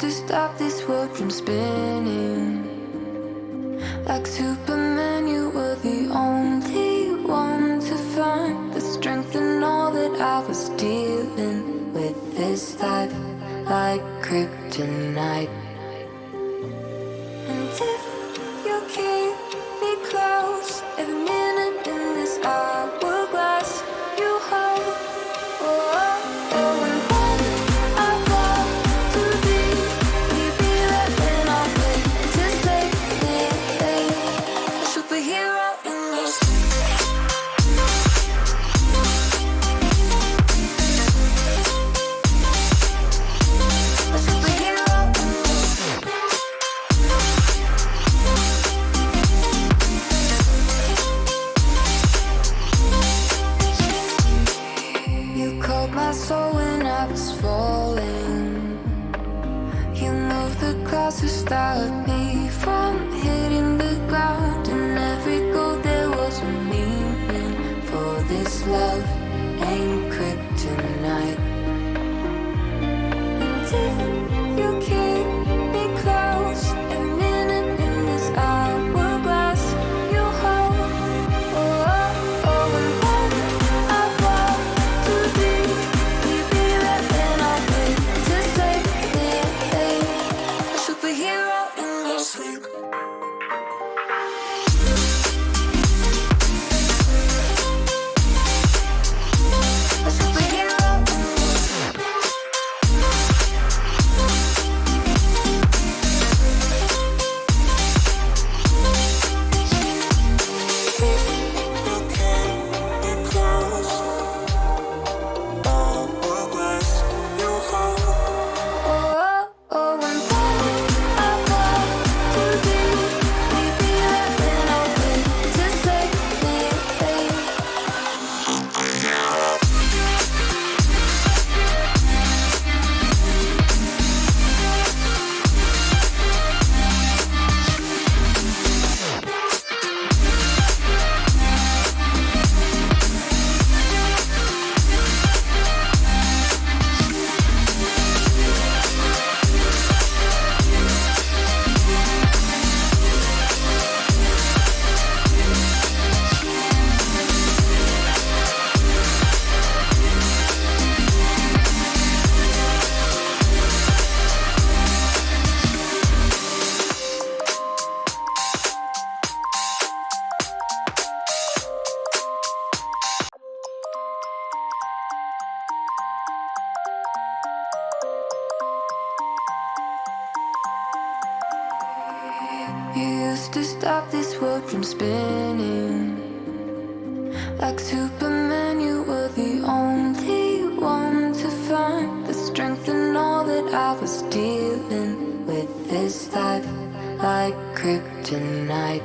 to stop this world from spinning. Like Superman, you were the only one to find the strength in all that I was dealing with this life, like kryptonite. And if you keep me close, every minute in this hourglass you hold. Oh, oh, oh, and when I fall to be, we be right when I wait to save me, a superhero in your sleep. A superhero in your sleep. You called my soul when I was falling. You moved the clouds to stop me from hitting the ground. In every goal there was a meaning, for this love ain't kryptonite. And if you keep me close, every minute in this hourglass you hold. Oh, oh, oh, and when I fall to be, we be right when I wait to save me, a superhero in your sleep. A superhero in your sleep. Oh, oh, and when I fall to be, we be right when I wait to save me, you used to stop this world from spinning. Like Superman, you were the only one to find the strength in all that I was dealing with this life, like kryptonite.